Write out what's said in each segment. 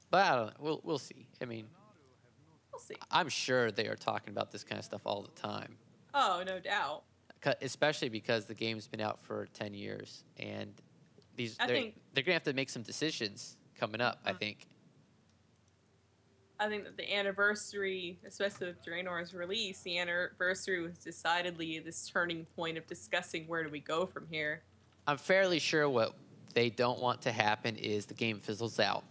But I don't know. We'll see. I mean, We'll see. I'm sure they are talking about this kind of stuff all the time. Oh, no doubt. Especially because the game's been out for 10 years, and I think they're gonna have to make some decisions coming up. I mhm. think. I think that the anniversary, especially with Draenor's release, the anniversary was decidedly this turning point of discussing where do we go from here. I'm fairly sure what they don't want to happen is the game fizzles out.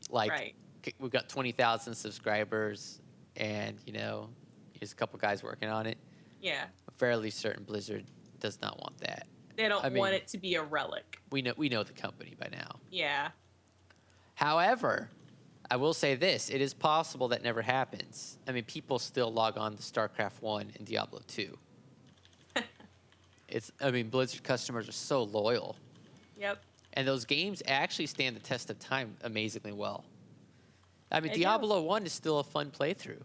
Like Right. we've got 20,000 subscribers, and there's a couple guys working on it. Yeah. I'm fairly certain Blizzard does not want that. They don't I want mean, it to be a relic. we know the company by now. Yeah. However, I will say this: it is possible that never happens. I mean, people still log on to StarCraft 1 and Diablo 2. Blizzard customers are so loyal. Yep. And those games actually stand the test of time amazingly well. I mean, They Diablo 1 is still a fun playthrough.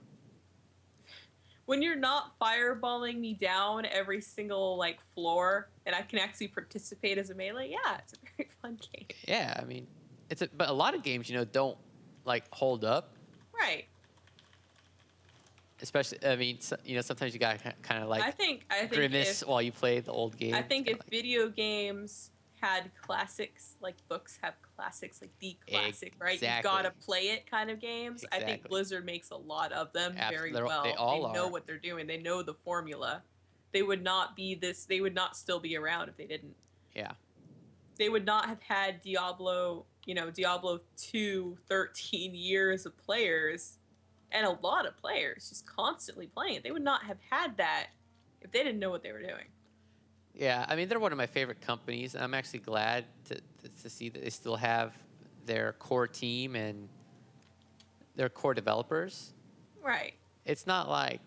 When you're not fireballing me down every single floor, and I can actually participate as a melee, yeah, it's a very fun game. Yeah, I mean, but a lot of games, don't hold up. Right. Especially, I mean, sometimes you got to kind of I think grimace while you play the old game. I think if video games had classics, like books have classics, like the classic, right? You gotta play it kind of games. Exactly. I think Blizzard makes a lot of them very They well. all know what they're doing. They know the formula. They would not still be around if they didn't. Yeah. They would not have had Diablo 2, 13 years of players and a lot of players just constantly playing it. They would not have had that if they didn't know what they were doing. Yeah, I mean, they're one of my favorite companies, and I'm actually glad to see that they still have their core team and their core developers. Right. It's not like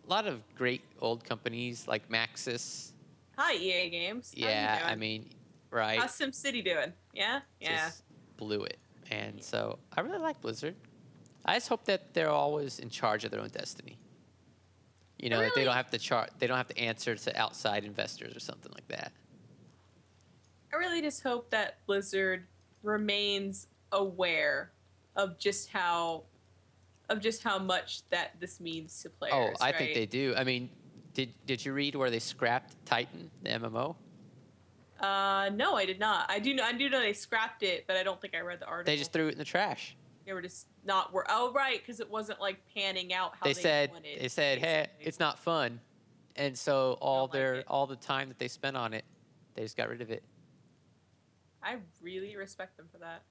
a lot of great old companies like Maxis. Hi, EA Games. Yeah, I mean, right. How's SimCity doing? Yeah? Yeah. Just blew it. And so I really like Blizzard. I just hope that they're always in charge of their own destiny. That they don't have to they don't have to answer to outside investors or something like that. I really just hope that Blizzard remains aware of just how much that this means to players. Oh, I think they do. I mean, did you read where they scrapped Titan, the MMO? No, I did not. I do know they scrapped it, but I don't think I read the article. They just threw it in the trash. They were just not. Oh, right, because it wasn't panning out how they wanted. They said, hey, it's not fun, and so all the time that they spent on it, they just got rid of it. I really respect them for that.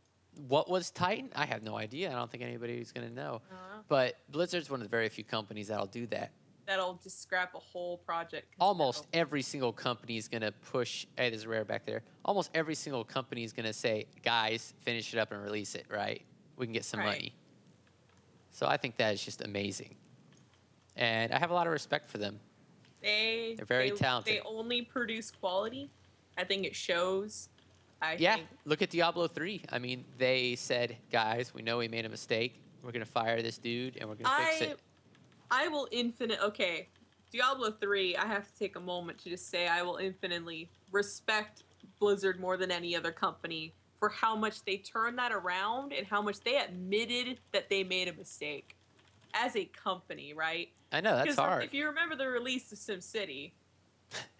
What was Titan? I have no idea. I don't think anybody's gonna know. But Blizzard's one of the very few companies that'll do that. That'll just scrap a whole project. Almost every single company is gonna push. Hey, there's Rare back there. Almost every single company is gonna say, guys, finish it up and release it. Right? We can get some money. So I think that is just amazing. And I have a lot of respect for them. They're very talented. They only produce quality. I think it shows. Look at Diablo 3. I mean, they said, guys, we know we made a mistake. We're going to fire this dude, and we're going to fix it. I will Okay, Diablo 3, I have to take a moment to just say I will infinitely respect Blizzard more than any other company for how much they turned that around and how much they admitted that they made a mistake as a company, right? I know, that's hard. If you remember the release of SimCity,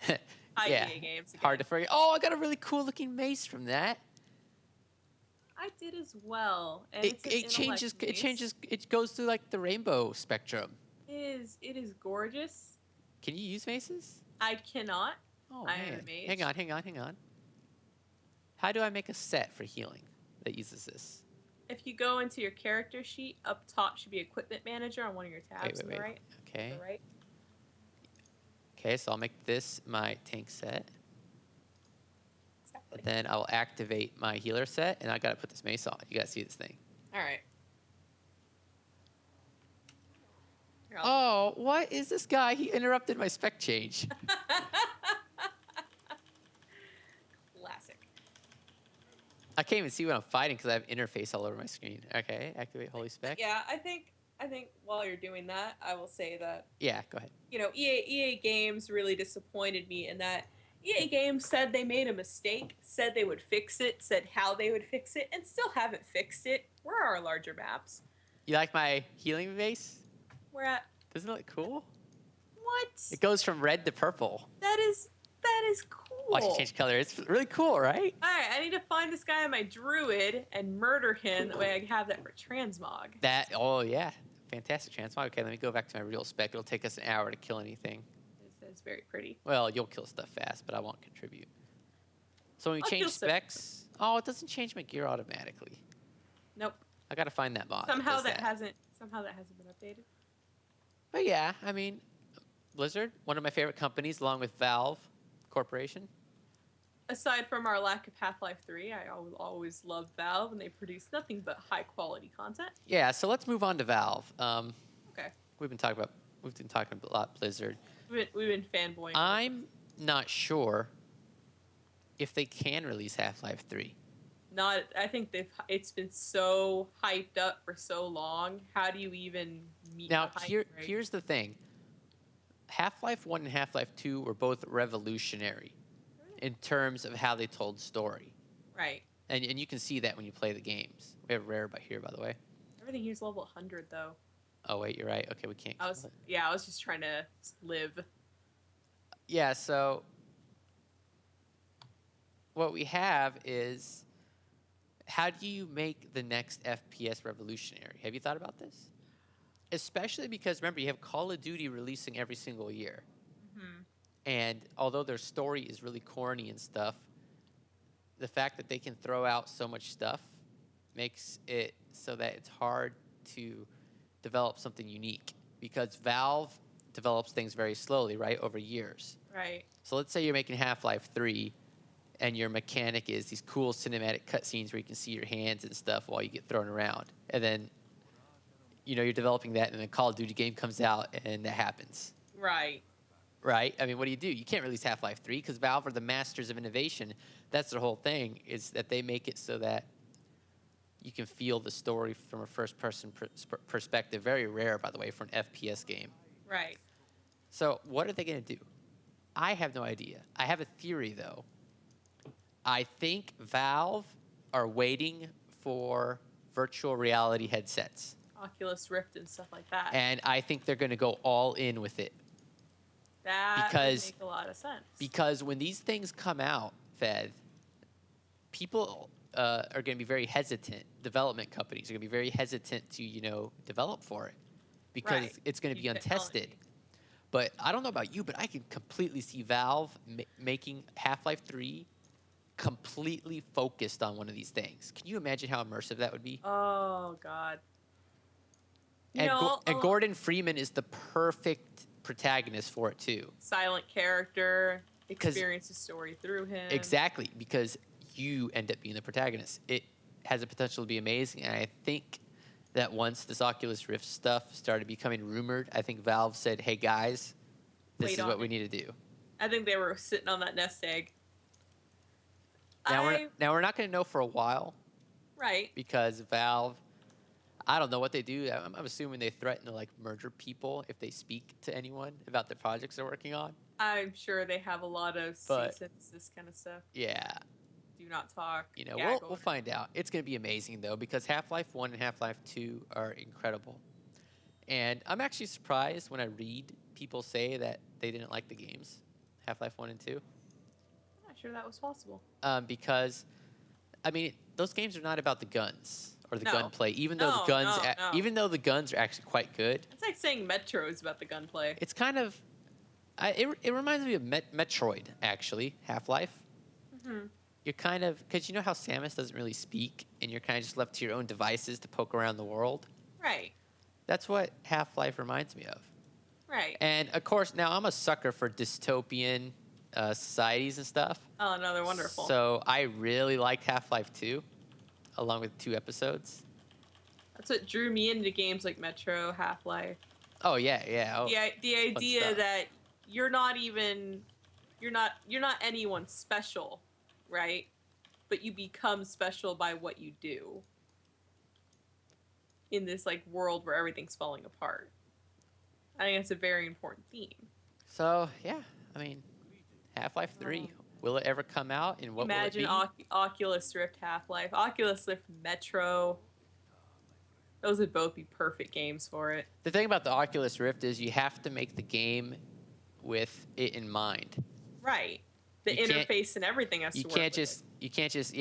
EA Games again. Hard to forget. Oh, I got a really cool looking mace from that. I did as well. And it changes. It goes through the rainbow spectrum. It is gorgeous. Can you use maces? I cannot. Oh, I man. am a mage. Hang on. How do I make a set for healing that uses this? If you go into your character sheet, up top should be Equipment Manager on one of your tabs on the right. Okay. On the right. Okay, so I'll make this my tank set. Exactly. But then I'll activate my healer set, and I gotta put this mace on. You gotta see this thing. All right. Oh, what is this guy? He interrupted my spec change. Classic. I can't even see what I'm fighting because I have interface all over my screen. Okay, activate holy spec. Yeah, I think while you're doing that, I will say that Yeah, go ahead. EA Games really disappointed me in that EA Games said they made a mistake, said they would fix it, said how they would fix it, and still haven't fixed it. Where are our larger maps? You like my healing base? We're at Doesn't it look cool? what? It goes from red to purple. That is cool. Watch it change color. It's really cool, right? Alright, I need to find this guy on my druid and murder him. That way I can have that for transmog. Oh yeah, fantastic transmog. Okay, let me go back to my real spec. It'll take us an hour to kill anything. It's very pretty. Well, you'll kill stuff fast, but I won't contribute. So when we I'll change kill stuff. specs, oh, it doesn't change my gear automatically. Nope. I gotta find that mod. Somehow that that does hasn't been updated. But yeah, I mean, Blizzard, one of my favorite companies, along with Valve Corporation. Aside from our lack of Half-Life 3, I always loved Valve, and they produce nothing but high-quality content. Yeah, so let's move on to Valve. Okay. We've been talking a lot Blizzard. We've been fanboying. I'm not sure if they can release Half-Life 3. I think it's been so hyped up for so long. How do you even meet Now, the hype? here's the thing. Half-Life 1 and Half-Life 2 were both revolutionary in terms of how they told story. Right. And you can see that when you play the games. We have rare by here, by the way. Everything here's level 100, though. Oh, wait, you're right. Okay, we can't. I was just trying to live. Yeah, so what we have is, how do you make the next FPS revolutionary? Have you thought about this? Especially because, remember, you have Call of Duty releasing every single year. Mm-hmm. And although their story is really corny and stuff, the fact that they can throw out so much stuff makes it so that it's hard to develop something unique. Because Valve develops things very slowly, right, over years. Right. So let's say you're making Half-Life 3, and your mechanic is these cool cinematic cutscenes where you can see your hands and stuff while you get thrown around. And then, you're developing that, and then a Call of Duty game comes out, and that happens. Right. Right? I mean, what do? You can't release Half-Life 3 because Valve are the masters of innovation. That's their whole thing, is that they make it so that you can feel the story from a first-person perspective. Very rare, by the way, for an FPS game. Right. So what are they going to do? I have no idea. I have a theory, though. I think Valve are waiting for virtual reality headsets. Oculus Rift and stuff like that. And I think they're going to go all in with it. That would make a lot of sense. Because when these things come out, Fed, people are going to be very hesitant. Development companies are going to be very hesitant to, develop for it. Because it's going to be untested. But I don't know about you, but I can completely see Valve making Half-Life 3 completely focused on one of these things. Can you imagine how immersive that would be? Oh, God. And Gordon Freeman is the perfect protagonist for it, too. Silent character, experience the story through him. Exactly, because you end up being the protagonist. It has the potential to be amazing, and I think that once this Oculus Rift stuff started becoming rumored, I think Valve said, hey, guys, this is what we need to do. I think they were sitting on that nest egg. Now we're not going to know for a while. Right. Because Valve, I don't know what they do. I'm assuming they threaten to murder people if they speak to anyone about the projects they're working on. I'm sure they have a lot of cease and desist kind of stuff. Yeah. Do not talk. We'll find out. It's going to be amazing, though, because Half-Life 1 and Half-Life 2 are incredible. And I'm actually surprised when I read people say that they didn't like the games, Half-Life 1 and 2. I'm not sure that was possible. Because, those games are not about the guns or the gunplay, even though the guns are actually quite good. It's like saying Metro is about the gunplay. It's kind of, it reminds me of Metroid, actually, Half-Life. Mm-hmm. You're kind of, because you know how Samus doesn't really speak, and you're kind of just left to your own devices to poke around the world? Right. That's what Half-Life reminds me of. Right. And, of course, now I'm a sucker for dystopian societies and stuff. Oh, no, they're wonderful. So I really liked Half-Life 2, along with 2 episodes. That's what drew me into games like Metro, Half-Life. Oh, yeah. Oh, the idea that you're not anyone special, right? But you become special by what you do in this world where everything's falling apart. I think it's a very important theme. So, yeah, Half-Life 3. Will it ever come out, and what Imagine will it be? Oculus Rift Half-Life, Oculus Rift Metro. Those would both be perfect games for it. The thing about the Oculus Rift is you have to make the game with it in mind. Right. The You can't- interface and everything has You to work. can't just you can't just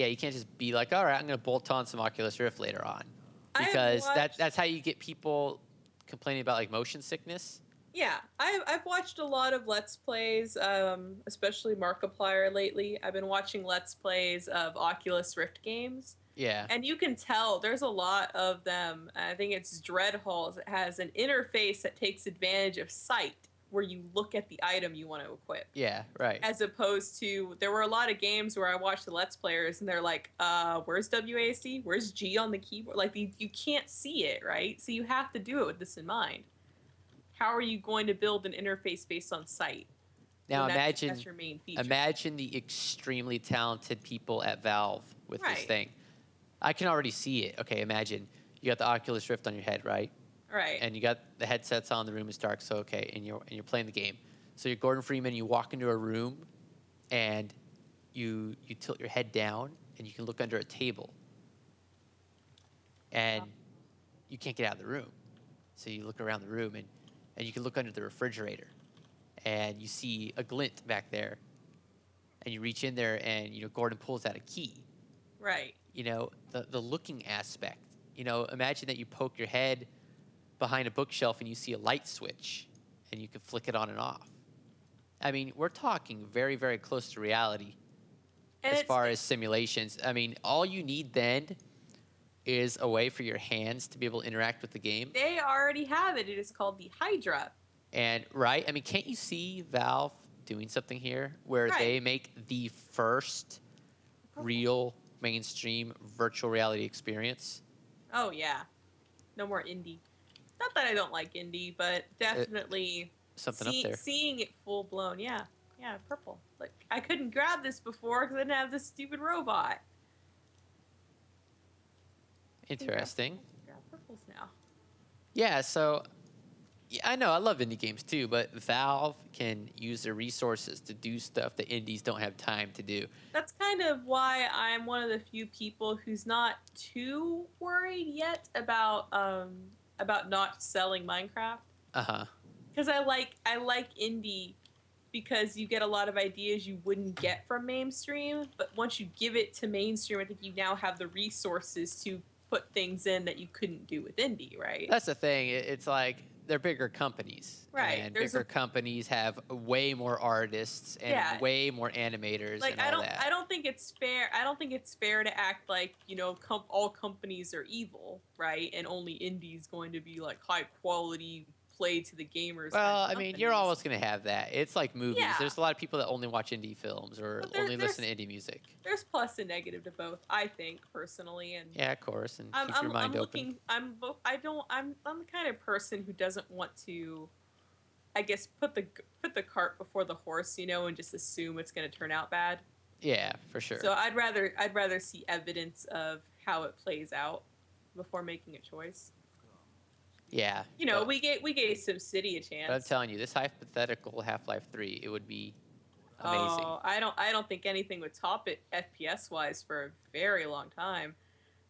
be like, all right, I'm gonna bolt on some Oculus Rift later on, I have because watched- that's how you get people complaining about like motion sickness. Yeah, I've watched a lot of Let's Plays, especially Markiplier lately. I've been watching Let's Plays of Oculus Rift games. Yeah, And you can tell there's a lot of them. I think it's Dreadhalls. It has an interface that takes advantage of sight, where you look at the item you want to equip. yeah, right. As opposed to, there were a lot of games where I watched the Let's Players and they're like, where's WASD? Where's G on the keyboard? Like, you can't see it, right? So you have to do it with this in mind. How are you going to build an interface based on sight? Now when imagine that's your main feature. imagine the extremely talented people at Valve with this Right. thing. I can already see it. Okay, imagine you got the Oculus Rift on your head, right? Right. And you got the headsets on, the room is dark, so okay, and you're playing the game. So you're Gordon Freeman, you walk into a room and you tilt your head down and you can look under a table. And you can't get out of the room. So you look around the room and you can look under the refrigerator and you see a glint back there. And you reach in there and Gordon pulls out a key. Right. The looking aspect. Imagine that you poke your head behind a bookshelf and you see a light switch and you can flick it on and off. I mean, we're talking very, very close to reality And as it's- far as simulations. I mean, all you need then is a way for your hands to be able to interact with the game. They already have it. It is called the Hydra. And, right? I mean, can't you see Valve doing something here where Right. they make the first real mainstream virtual reality experience? Oh, yeah. No more indie. Not that I don't like indie, but definitely Something up there. seeing it full blown. Yeah. Yeah, purple. Like, I couldn't grab this before because I didn't have this stupid robot. Interesting. Grab purples now. Yeah, so yeah, I know I love indie games too, but Valve can use their resources to do stuff that indies don't have time to do. That's kind of why I'm one of the few people who's not too worried yet about not selling Minecraft. Uh-huh. Because I like indie because you get a lot of ideas you wouldn't get from mainstream, but once you give it to mainstream, I think you now have the resources to put things in that you couldn't do with indie, right? That's the thing. It's like they're bigger companies. Right, And there's bigger companies have way more artists and Yeah. way more animators Like and all that. I don't think it's fair. I don't think it's fair to act like all companies are evil, right? And only indie's going to be like high quality play to the gamers. Well, kind I of mean, you're companies. always going to have that. It's like movies. Yeah. There's a lot of people that only watch indie films or But only listen to indie music. There's plus and negative to both, I think personally, and Yeah, of course. And I'm keep your mind open. looking. I'm the kind of person who doesn't want to, I guess, put the cart before the horse, and just assume it's going to turn out bad. Yeah, for sure. So I'd rather see evidence of how it plays out before making a choice. Yeah. We gave SimCity a chance. But I'm telling you, this hypothetical Half-Life 3, it would be amazing. Oh, I don't think anything would top it FPS wise for a very long time.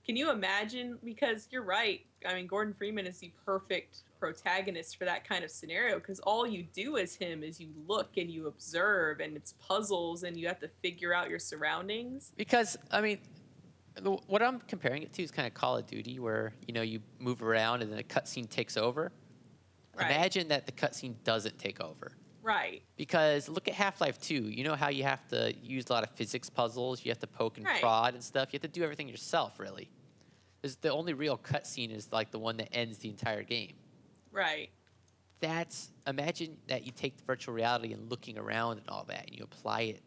Can you imagine? Because you're right. I mean, Gordon Freeman is the perfect protagonist for that kind of scenario because all you do as him is you look and you observe and it's puzzles and you have to figure out your surroundings. Because, I mean, what I'm comparing it to is kind of Call of Duty where, you move around and then a cutscene takes over. Right. Imagine that the cutscene doesn't take over. Right. Because look at Half-Life 2. You know how you have to use a lot of physics puzzles? You have to poke and Right. prod and stuff. You have to do everything yourself, really. The only real cutscene is like the one that ends the entire game. Right. Imagine that you take the virtual reality and looking around and all that, and you apply it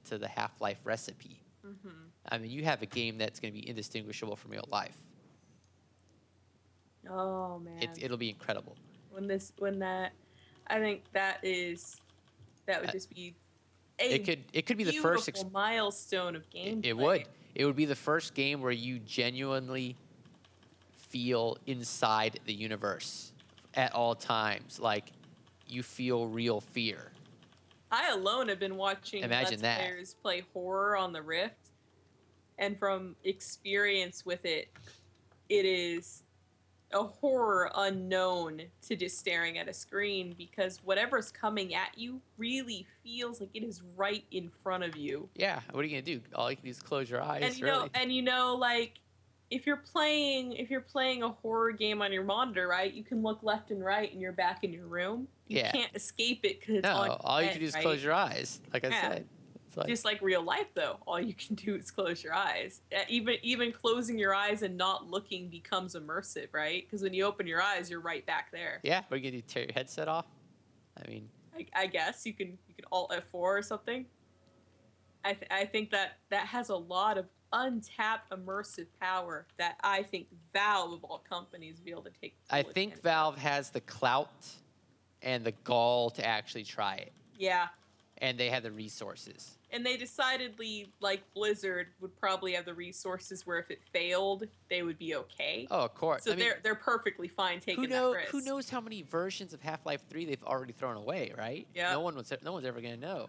to the Half-Life recipe. Mm-hmm. I mean, you have a game that's going to be indistinguishable from real life. Oh man. It'll be incredible. I think that would just be a It could be the first. beautiful milestone of gameplay. It would. It would be the first game where you genuinely feel inside the universe at all times. Like you feel real fear. I alone have been watching Imagine Let's that. Players play horror on the Rift, and from experience with it, it is a horror unknown to just staring at a screen, because whatever's coming at you really feels like it is right in front of you. Yeah, what are you gonna do? All you can do is close your eyes. And really. like if you're playing a horror game on your monitor, right? You can look left and right, and you're back in your room. You Yeah. can't escape it because it's No, on your all you head, can do is right? close your eyes. Like I Yeah. said, it's like, Just like real life, though, all you can do is close your eyes. Even closing your eyes and not looking becomes immersive, right? Because when you open your eyes, you're right back there. yeah. What are you gonna do? Tear your headset off? I mean, I guess you can Alt F4 or something. I think that has a lot of untapped immersive power that I think Valve of all companies will be able to take. I full think advantage of. Valve has the clout and the gall to actually try it, Yeah. and they have the resources. And they decidedly, like Blizzard, would probably have the resources where if it failed, they would be okay. Oh, of course. So I mean, they're perfectly fine taking that risk. who knows how many versions of Half-Life 3 they've already thrown away, right? Yeah. No one's ever gonna know.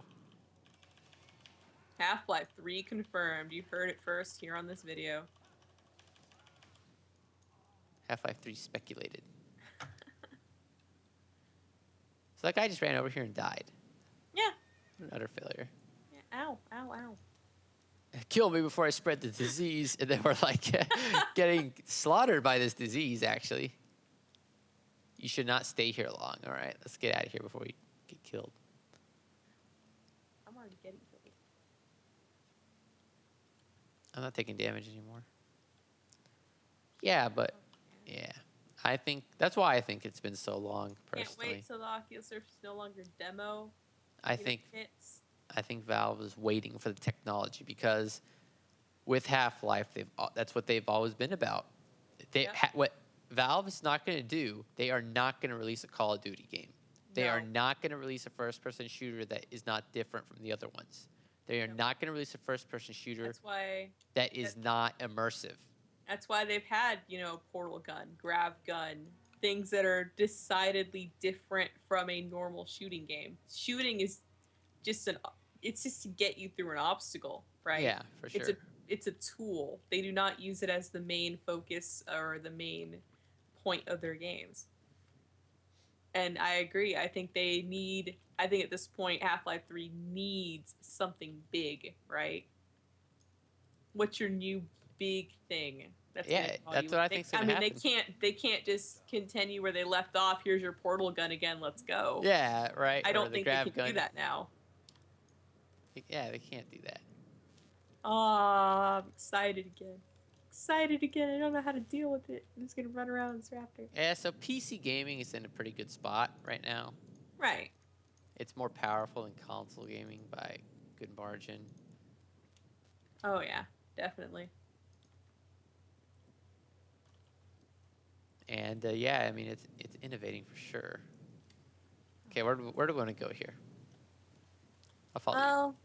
Half-Life 3 confirmed. You heard it first here on this video. Half-Life 3 speculated. So that guy just ran over here and died. Yeah. An utter failure. Yeah. Ow, ow, ow. Kill me before I spread the disease. And then we're like getting slaughtered by this disease, actually. You should not stay here long. All right, let's get out of here before we get killed. I'm already getting killed. I'm not taking damage anymore. Yeah, but yeah. I think that's why I think it's been so long, personally. Can't wait till the Oculus Rift is no longer demo. I It think hits. Valve is waiting for the technology, because with Half-Life, that's what they've always been about. Yep. What Valve is not going to do, they are not going to release a Call of Duty game. They are No. not going to release a first-person shooter that is not different from the other ones. They are No. not going to release a first-person shooter That's why. that is not immersive. That's why they've had, portal gun, grav gun, things that are decidedly different from a normal shooting game. Shooting is just it's just to get you through an obstacle, right? Yeah, for sure. It's a tool. They do not use it as the main focus or the main point of their games. And I agree. I think at this point Half-Life 3 needs something big, right? What's your new big thing? That's what I think's gonna happen. They can't just continue where they left off. Here's your portal gun again. Let's go. Yeah, right. I or don't the think they grav can gun. do that now. Yeah, they can't do that. I'm excited again. I don't know how to deal with it. I'm just gonna run around this raptor. Yeah, so PC gaming is in a pretty good spot right now. Right. It's more powerful than console gaming by a good margin. Oh yeah, definitely. And yeah, I mean it's innovating for sure. Okay, where do we want to go here? I'll follow you. Well,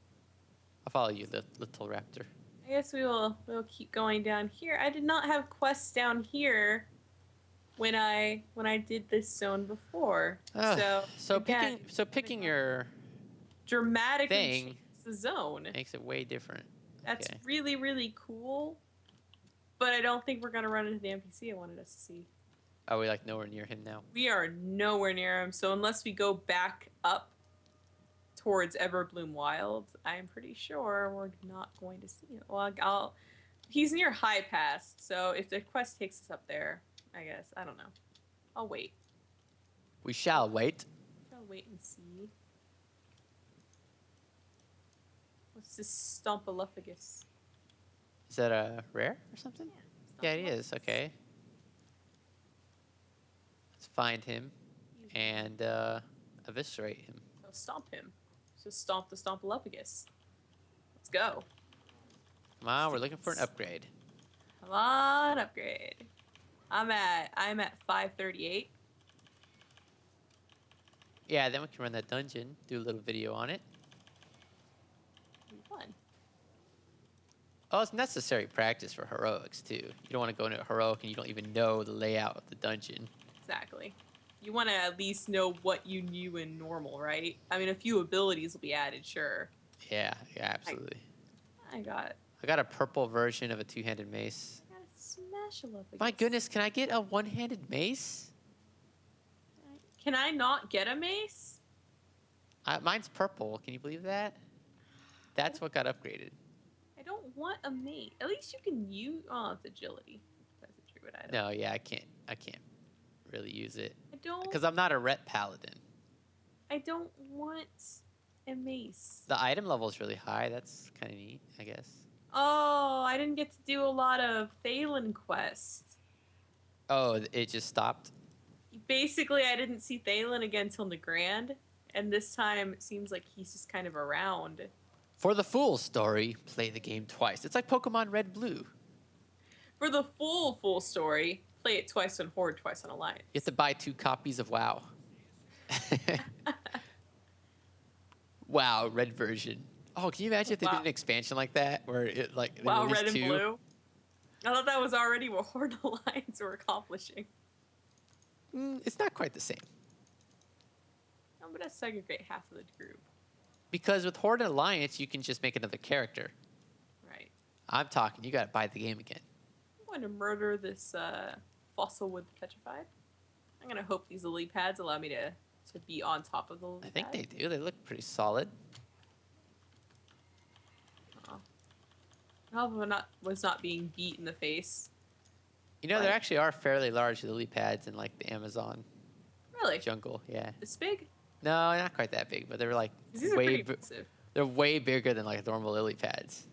I'll follow you, little raptor. I guess we'll keep going down here. I did not have quests down here when I did this zone before. So again, picking your dramatically thing changes the zone. makes it way different. That's Okay. really, really cool. But I don't think we're gonna run into the NPC I wanted us to see. Are we like nowhere near him now? We are nowhere near him, so unless we go back up towards Everbloom Wilds, I'm pretty sure we're not going to see him. Well, he's near High Pass, so if the quest takes us up there, I guess. I don't know. I'll wait. We shall wait. I'll wait and see. What's this Stompalophagus? Is that a rare or something? Yeah, it is. Stompalophagus. Okay. Let's find him and eviscerate him. So stomp him. So stomp the Stompalophagus. Let's go. Come on, we're looking for an upgrade. Come on, upgrade. I'm at 538. Yeah, then we can run that dungeon, do a little video on it. Fun. Oh, it's necessary practice for heroics too. You don't want to go into a heroic and you don't even know the layout of the dungeon. Exactly. You want to at least know what you knew in normal, right? I mean, a few abilities will be added, sure. Yeah, absolutely. I got a purple version of a two-handed mace. I gotta smash a love. My goodness, can I get a one-handed mace? Can I not get a mace? Mine's purple. Can you believe that? That's what got upgraded. I don't want a mace. At least you can use. Oh, it's agility. That's a true item. No, yeah, I can't really use it. I don't. Because I'm not a ret paladin. I don't want a mace. The item level is really high. That's kind of neat, I guess. Oh, I didn't get to do a lot of Thalen quests. Oh, it just stopped? Basically, I didn't see Thalen again till Nagrand, and this time it seems like he's just kind of around. For the full story, play the game twice. It's like Pokemon Red Blue. For the full story, play it twice on Horde, twice on Alliance. You have to buy 2 copies of WoW. WoW, red version. Oh, can you imagine if they did an expansion like that, where it like WoW Red and 2? Blue? I thought that was already what Horde and Alliance were accomplishing. It's not quite the same. I'm gonna segregate half of the group. Because with Horde and Alliance, you can just make another character. Right. I'm talking, you gotta buy the game again. I'm going to murder this fossil wood petrified. I'm gonna hope these lily pads allow me to be on top of the lily I think pad. they do. They look pretty solid. I hope I was not being beat in the face. You know, there actually are fairly large lily pads in like the Amazon Really? jungle. Yeah. This big? No, not quite that big, but they're like These are pretty massive. they're way bigger than like normal lily pads.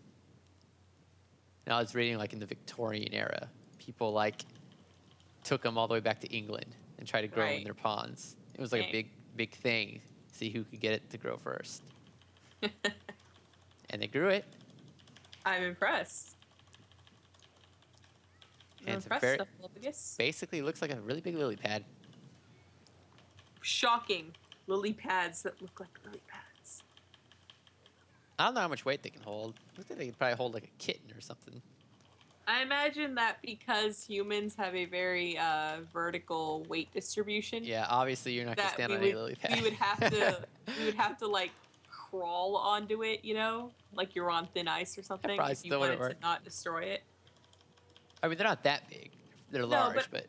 And I was reading like in the Victorian era, people like took them all the way back to England and tried to grow them in their ponds. It was like a big thing. See who could get it to grow first. And they grew it. I'm impressed. And basically looks like a really big lily pad. Shocking lily pads that look like lily pads. I don't know how much weight they can hold. I think they could probably hold like a kitten or something. I imagine that because humans have a very vertical weight distribution. Yeah, obviously you're not gonna stand on any lily pad. We would have to like crawl onto it, you know, like you're on thin ice or something. If you wanted to not destroy it. I mean, they're not that big. They're large, but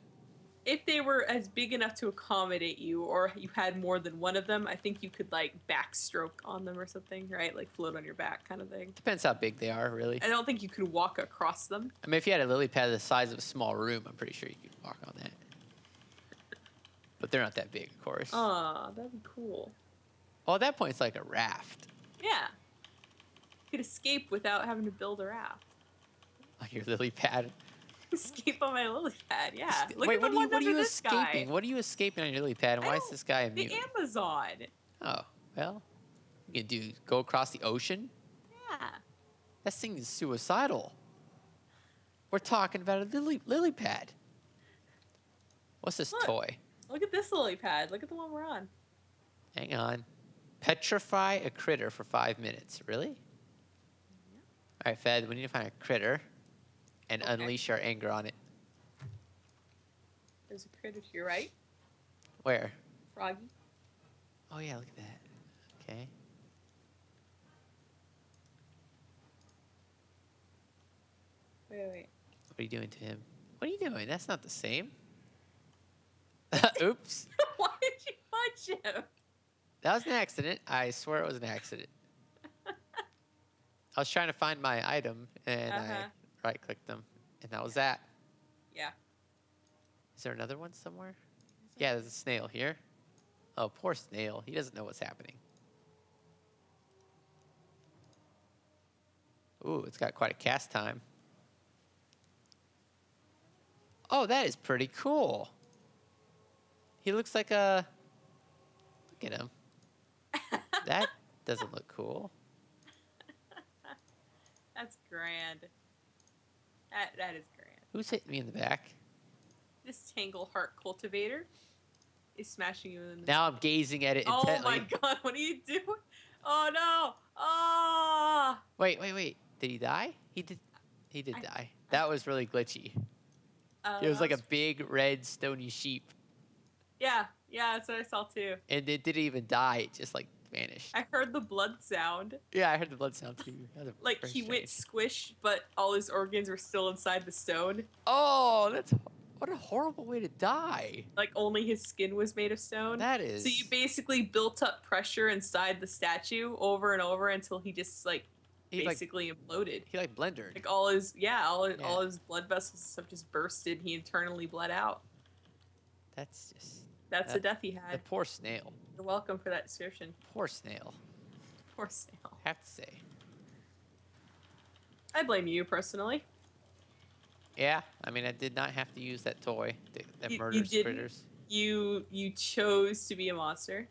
if they were as big enough to accommodate you, or you had more than one of them, I think you could like backstroke on them or something, right? Like float on your back, kind of thing. Depends how big they are, really. I don't think you could walk across them. I mean, if you had a lily pad the size of a small room, I'm pretty sure you could walk on that. But they're not that big, of course. Ah, that'd be cool. Well, at that point, it's like a raft. Yeah. You could escape without having to build a raft. Like your lily pad. Escape on my lily pad, yeah. Look Wait, at the one under this escaping? guy. What are you escaping on your lily pad, and why is this guy immune? The Amazon. Oh, well, you can go across the ocean? Yeah. That thing is suicidal. We're talking about a lily pad. What's this toy? Look at this lily pad. Look at the one we're on. Hang on. Petrify a critter for 5 minutes. Really? Yeah. All right, Fed, we need to find a critter and unleash our anger on it. There's a critter to your right. Where? Froggy. Oh, yeah, look at that. Okay. Wait. What are you doing to him? What are you doing? That's not the same. Oops. Why did you punch him? That was an accident. I swear it was an accident. I was trying to find my item, and I right-clicked them, and that was that. Yeah. Is there another one somewhere? Yeah, there's a snail here. Oh, poor snail. He doesn't know what's happening. Ooh, it's got quite a cast time. Oh, that is pretty cool. He looks like a... Look at him. That doesn't look cool. That's grand. That is grand. Who's hitting me in the back? This Tangleheart cultivator is smashing you in the... Now I'm gazing at it intently. Oh my god, what are you doing? Oh no! Oh! Wait. Did he die? He did die. That was really glitchy. It was like a big red stony sheep. Yeah. Yeah, that's what I saw too. And it didn't even die; it just like vanished. I heard the blood sound. Yeah, I heard the blood sound too. That was Like very he went strange. squish, but all his organs were still inside the stone. Oh, what a horrible way to die. Like only his skin was made of stone. That is. So you basically built up pressure inside the statue over and over until he just like He basically imploded. He like blendered. Like all his blood vessels and stuff just bursted. He internally bled out. That's just. That's the death he The had. poor snail. You're welcome for that description. Poor snail. Poor snail. Have to say. I blame you personally. Yeah, I mean, I did not have to use that toy that You murders didn't? critters. You chose to be a monster.